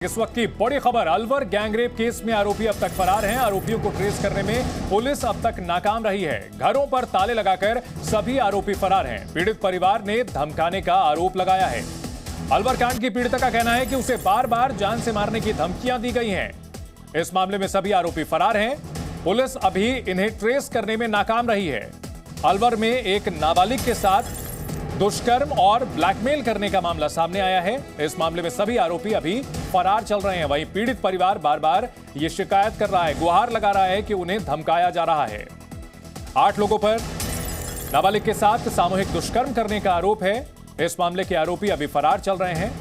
इस वक्त की बड़ी खबर, अलवर गैंगरेप केस में आरोपी अब तक फरार हैं। आरोपियों को ट्रेस करने में पुलिस अब तक नाकाम रही है। घरों पर ताले लगाकर सभी आरोपी फरार हैं। पीड़ित परिवार ने धमकाने का आरोप लगाया है। अलवर कांड की पीड़िता का कहना है कि उसे बार बार जान से मारने की धमकियां दी गई हैं। इस मामले में सभी आरोपी फरार हैं। पुलिस अभी इन्हें ट्रेस करने में नाकाम रही है। अलवर में एक नाबालिग के साथ दुष्कर्म और ब्लैकमेल करने का मामला सामने आया है। इस मामले में सभी आरोपी अभी फरार चल रहे हैं। वहीं पीड़ित परिवार बार बार ये शिकायत कर रहा है, गुहार लगा रहा है कि उन्हें धमकाया जा रहा है। 8 लोगों पर नाबालिग के साथ सामूहिक दुष्कर्म करने का आरोप है। इस मामले के आरोपी अभी फरार चल रहे हैं।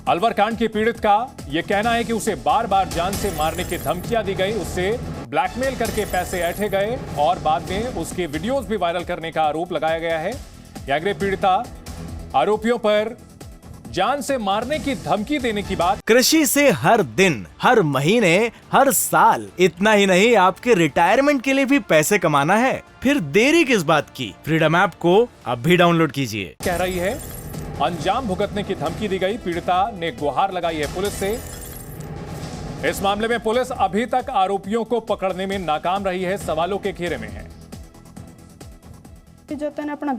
अलवर कांड की पीड़ित का यह कहना है कि उसे बार बार जान से मारने की धमकियां दी गई, उससे ब्लैकमेल करके पैसे ऐंठे गए और बाद में उसके वीडियोज भी वायरल करने का आरोप लगाया गया है। गैंगरेप पीड़िता आरोपियों पर जान से मारने की धमकी देने की बात। कृषि से हर दिन, हर महीने, हर साल, इतना ही नहीं आपके रिटायरमेंट के लिए भी पैसे कमाना है, फिर देरी किस बात की। फ्रीडम ऐप को अब भी डाउनलोड कीजिए। कह रही है अंजाम भुगतने की धमकी दी गई। पीड़िता ने गुहार लगाई है पुलिस से। इस मामले में पुलिस अभी तक आरोपियों को पकड़ने में नाकाम रही है, सवालों के घेरे में है। जो तेने अपना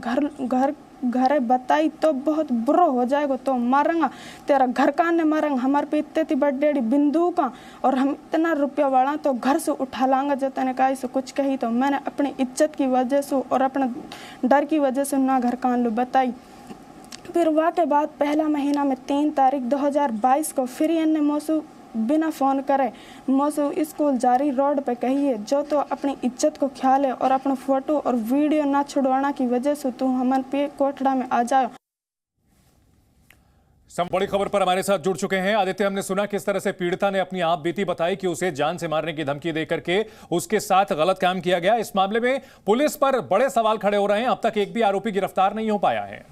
घर बताई तो बहुत बुरा हो जाएगा, तो मारेंगा तेरा घर का ने मारेंगा। हमारे पे इतनी बड़ी बंदूक का और हम इतना रुपया वाला तो घर से उठा लांगा। जो तेने कहा इसे कुछ कही तो मैंने अपनी इज्जत की वजह से और अपने डर की वजह से ना घर कान लो बताई। फिर वह के बाद पहला महीना में 3 तारीख 2022 को फिर इन्हें मौसू बिना फोन करे मौसू स्कूल जारी रोड पे कहिए जो तो अपनी इज्जत को ख्याल है और अपना फोटो और वीडियो ना छुड़वाना की वजह से तू हमन पे कोटड़ा में आ जाओ। बड़ी खबर पर हमारे साथ जुड़ चुके हैं आदित्य। हमने सुना किस तरह से पीड़िता ने अपनी आप बीती बताई कि उसे जान से मारने की धमकी देकर के उसके साथ गलत काम किया गया। इस मामले में पुलिस पर बड़े सवाल खड़े हो रहे हैं। अब तक एक भी आरोपी गिरफ्तार नहीं हो पाया है।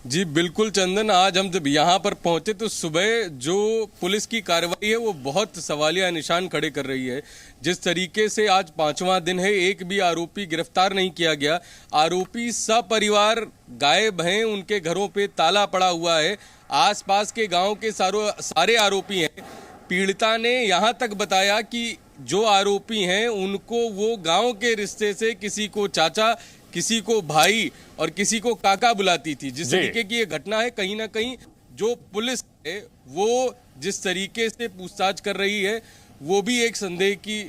जी बिल्कुल चंदन, आज हम जब यहाँ पर पहुंचे तो सुबह जो पुलिस की कार्रवाई है वो बहुत सवालिया निशान खड़े कर रही है। जिस तरीके से आज 5वां दिन है, एक भी आरोपी गिरफ्तार नहीं किया गया। आरोपी सपरिवार गायब हैं, उनके घरों पे ताला पड़ा हुआ है। आसपास के गांव के सारे आरोपी हैं। पीड़िता ने यहाँ तक बताया कि जो आरोपी हैं उनको वो गाँव के रिश्ते से किसी को चाचा, किसी को भाई और किसी को काका बुलाती थी। जिस तरीके की ये घटना है, कहीं ना कहीं जो पुलिस है वो जिस तरीके से पूछताछ कर रही है वो भी एक संदेह की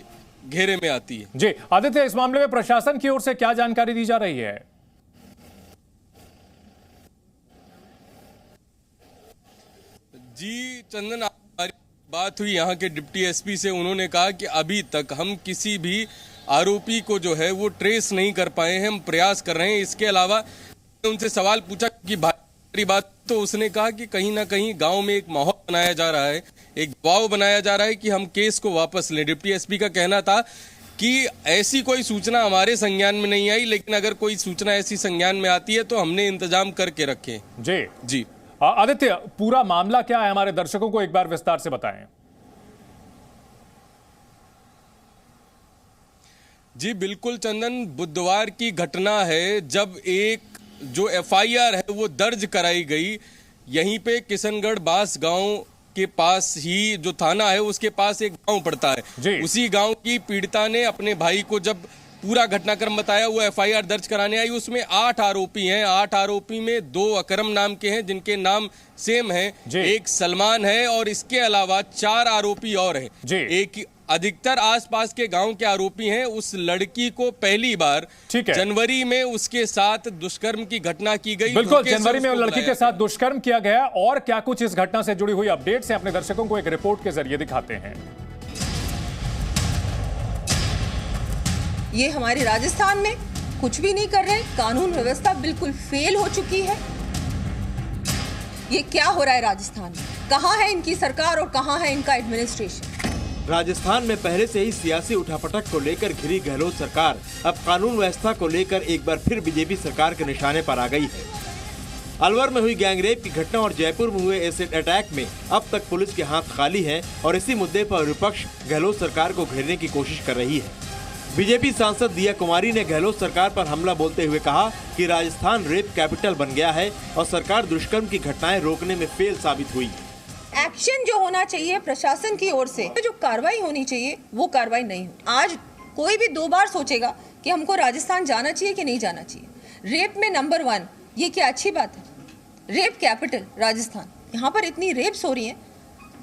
घेरे में आती है। जी आदित्य, इस मामले में प्रशासन की ओर से क्या जानकारी दी जा रही है? जी चंदन, हमारी बात हुई यहाँ के डिप्टी एसपी से। उन्होंने कहा कि अभी तक हम किसी भी आरोपी को जो है वो ट्रेस नहीं कर पाए हैं, हम प्रयास कर रहे हैं। इसके अलावा उनसे सवाल पूछा कि भाई बात, तो उसने कहा कि कहीं ना कहीं गांव में एक माहौल बनाया जा रहा है, एक दबाव बनाया जा रहा है कि हम केस को वापस लें। डिप्टी एसपी का कहना था कि ऐसी कोई सूचना हमारे संज्ञान में नहीं आई, लेकिन अगर कोई सूचना ऐसी संज्ञान में आती है तो हमने इंतजाम करके रखे। जी आदित्य, पूरा मामला क्या है, हमारे दर्शकों को एक बार विस्तार से बताएं। जी बिल्कुल चंदन, बुधवार की घटना है जब एक जो एफआईआर है वो दर्ज कराई गई। यहीं पे किशनगढ़ बास गांव के पास ही जो थाना है उसके पास एक गांव पड़ता है। उसी गांव की पीड़िता ने अपने भाई को जब पूरा घटनाक्रम बताया, वो एफआईआर दर्ज कराने आई। उसमें 8 आरोपी हैं। 8 आरोपी में 2 अकरम नाम के हैं जिनके नाम सेम हैं, एक सलमान है और इसके अलावा 4 आरोपी और हैं। एक अधिकतर आसपास के गांव के आरोपी हैं। उस लड़की को पहली बार जनवरी में उसके साथ दुष्कर्म की घटना की गई। बिल्कुल, जनवरी में लड़की के साथ दुष्कर्म किया गया। और क्या कुछ इस घटना से जुड़ी हुई अपडेट्स हैं, अपने दर्शकों को एक रिपोर्ट के जरिए दिखाते हैं। ये हमारे राजस्थान में कुछ भी नहीं कर रहे, कानून व्यवस्था बिल्कुल फेल हो चुकी है। ये क्या हो रहा है राजस्थान में? कहाँ है इनकी सरकार और कहाँ है इनका एडमिनिस्ट्रेशन? राजस्थान में पहले से ही सियासी उठापटक को लेकर घिरी गहलोत सरकार अब कानून व्यवस्था को लेकर एक बार फिर बीजेपी सरकार के निशाने पर आ गई है। अलवर में हुई गैंगरेप की घटना और जयपुर में हुए एसिड अटैक में अब तक पुलिस के हाथ खाली हैं और इसी मुद्दे पर विपक्ष गहलोत सरकार को घेरने की कोशिश कर रही है। बीजेपी सांसद दिया कुमारी ने गहलोत सरकार पर हमला बोलते हुए कहा कि राजस्थान रेप कैपिटल बन गया है और सरकार दुष्कर्म की घटनाएं रोकने में फेल साबित हुई। एक्शन जो होना चाहिए प्रशासन की ओर से, जो कार्रवाई होनी चाहिए वो कार्रवाई नहीं हुई। आज कोई भी 2 बार सोचेगा कि हमको राजस्थान जाना चाहिए कि नहीं जाना चाहिए। रेप में नंबर 1, ये क्या अच्छी बात है? रेप कैपिटल राजस्थान, यहाँ पर इतनी रेप्स हो रही हैं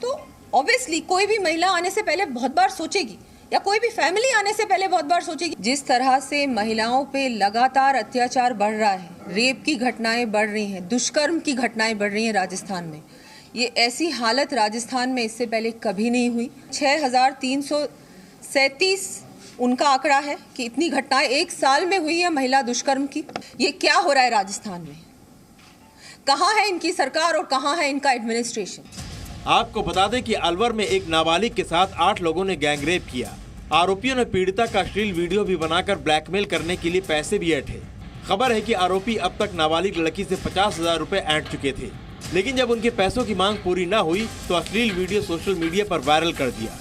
तो ऑब्वियसली कोई भी महिला आने से पहले बहुत बार सोचेगी, या कोई भी फैमिली आने से पहले बहुत बार सोचेगी। जिस तरह से महिलाओं पे लगातार अत्याचार बढ़ रहा है, रेप की घटनाएं बढ़ रही हैं, दुष्कर्म की घटनाएं बढ़ रही हैं राजस्थान में, ये ऐसी हालत राजस्थान में इससे पहले कभी नहीं हुई। 6337 उनका आंकड़ा है कि इतनी घटनाएं 1 साल में हुई है महिला दुष्कर्म की। ये क्या हो रहा है राजस्थान में? कहाँ है इनकी सरकार और कहाँ है इनका एडमिनिस्ट्रेशन? आपको बता दें कि अलवर में एक नाबालिग के साथ 8 लोगों ने गैंगरेप किया। आरोपियों ने पीड़िता का अश्लील वीडियो भी बनाकर ब्लैकमेल करने के लिए पैसे भी ऐंठे। खबर है कि आरोपी अब तक नाबालिग लड़की से 50,000 रुपए ऐंठ चुके थे, लेकिन जब उनके पैसों की मांग पूरी न हुई तो अश्लील वीडियो सोशल मीडिया पर वायरल कर दिया।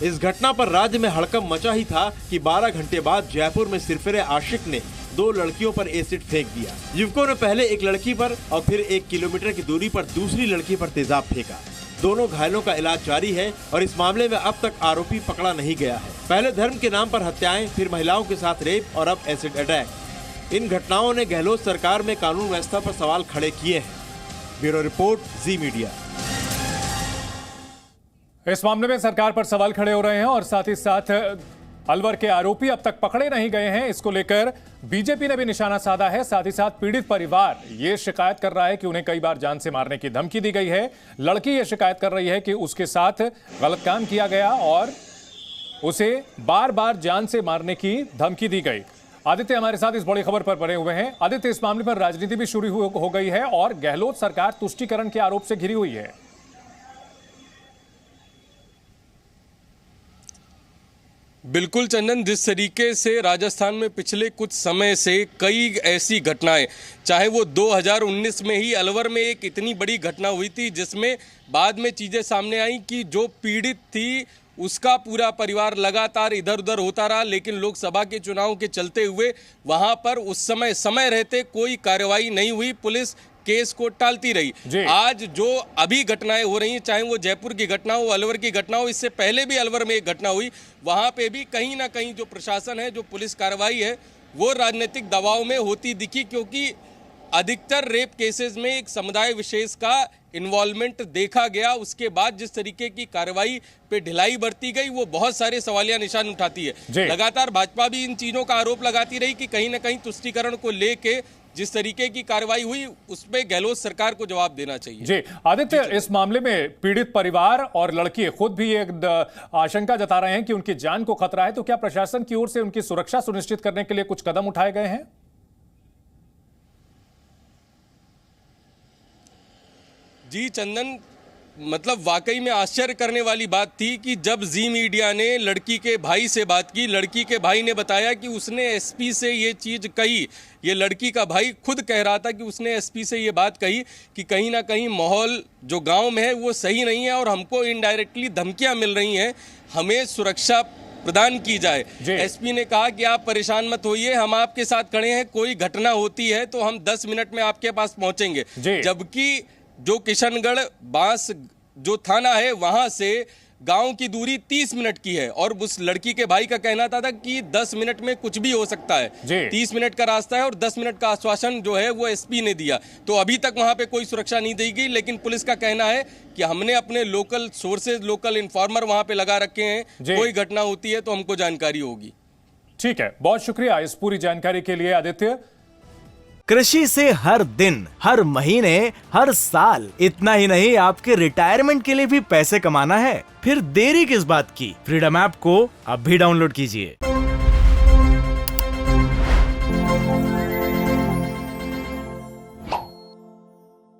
इस घटना पर राज्य में हड़कंप मचा ही था कि 12 घंटे बाद जयपुर में सिरफिरे आशिक ने 2 लड़कियों पर एसिड फेंक दिया। युवकों ने पहले एक लड़की पर और फिर 1 किलोमीटर की दूरी पर दूसरी लड़की पर तेजाब फेंका। दोनों घायलों का इलाज जारी है और इस मामले में अब तक आरोपी पकड़ा नहीं गया है। पहले धर्म के नाम पर हत्याएं, फिर महिलाओं के साथ रेप और अब एसिड अटैक। इन घटनाओं ने गहलोत सरकार में कानून व्यवस्था पर सवाल खड़े किए हैं। ब्यूरो रिपोर्ट, जी मीडिया। इस मामले में सरकार पर सवाल खड़े हो रहे हैं और साथ ही साथ अलवर के आरोपी अब तक पकड़े नहीं गए हैं। इसको लेकर बीजेपी ने भी निशाना साधा है। साथ ही साथ पीड़ित परिवार ये शिकायत कर रहा है कि उन्हें कई बार जान से मारने की धमकी दी गई है। लड़की ये शिकायत कर रही है कि उसके साथ गलत काम किया गया और उसे बार बार जान से मारने की धमकी दी गई। आदित्य हमारे साथ इस बड़ी खबर पर बने हुए हैं। आदित्य, इस मामले पर राजनीति भी शुरू हो गई है और गहलोत सरकार तुष्टीकरण के आरोप से घिरी हुई है। बिल्कुल चंदन, जिस तरीके से राजस्थान में पिछले कुछ समय से कई ऐसी घटनाएं, चाहे वो 2019 में ही अलवर में एक इतनी बड़ी घटना हुई थी जिसमें बाद में चीज़ें सामने आई कि जो पीड़ित थी उसका पूरा परिवार लगातार इधर उधर होता रहा, लेकिन लोकसभा के चुनाव के चलते हुए वहां पर उस समय रहते कोई कार्रवाई नहीं हुई, पुलिस केस को टालती रही। आज जो अभी घटनाएं हो रही हैं, चाहे वो जयपुर की घटना हो, अलवर की घटना हो, इससे पहले भी अलवर में एक घटना हुई, वहां पे भी कहीं ना कहीं जो प्रशासन है, जो पुलिस कार्रवाई है, वो राजनीतिक दबाव में होती दिखी, क्योंकि अधिकतर रेप केसेस में एक समुदाय विशेष का इन्वॉल्वमेंट देखा गया। उसके बाद जिस तरीके की कार्रवाई पे ढिलाई बरती गई, वो बहुत सारे सवालिया निशान उठाती है। लगातार भाजपा भी इन चीजों का आरोप लगाती रही कि कहीं ना कहीं तुष्टीकरण को लेके जिस तरीके की कार्रवाई हुई उसपे गहलोत सरकार को जवाब देना चाहिए। जी आदित्य, इस मामले में पीड़ित परिवार और लड़की खुद भी एक आशंका जता रहे हैं कि उनकी जान को खतरा है, तो क्या प्रशासन की ओर से उनकी सुरक्षा सुनिश्चित करने के लिए कुछ कदम उठाए गए हैं? जी चंदन, मतलब वाकई में आश्चर्य करने वाली बात थी कि जब जी मीडिया ने लड़की के भाई से बात की, लड़की के भाई ने बताया कि उसने एसपी से ये चीज़ कही। ये लड़की का भाई खुद कह रहा था कि उसने एसपी से ये बात कही कि कहीं ना कहीं माहौल जो गांव में है वो सही नहीं है और हमको इनडायरेक्टली धमकियां मिल रही हैं, हमें सुरक्षा प्रदान की जाए। एसपी ने कहा कि आप परेशान मत होइए, हम आपके साथ खड़े हैं, कोई घटना होती है तो हम 10 मिनट में आपके पास पहुंचेंगे। जबकि जो किशनगढ़ बांस जो थाना है वहां से गांव की दूरी 30 मिनट की है और उस लड़की के भाई का कहना था कि 10 मिनट में कुछ भी हो सकता है। 30 मिनट का रास्ता है और 10 मिनट का आश्वासन जो है वो एसपी ने दिया। तो अभी तक वहां पे कोई सुरक्षा नहीं दी गई, लेकिन पुलिस का कहना है कि हमने अपने लोकल सोर्सेज, लोकल इन्फॉर्मर वहां पे लगा रखे हैं, कोई घटना होती है तो हमको जानकारी होगी। ठीक है, बहुत शुक्रिया इस पूरी जानकारी के लिए आदित्य। कृषि से हर दिन, हर महीने, हर साल, इतना ही नहीं आपके रिटायरमेंट के लिए भी पैसे कमाना है? फिर देरी किस बात की? फ्रीडम ऐप को अब भी डाउनलोड कीजिए।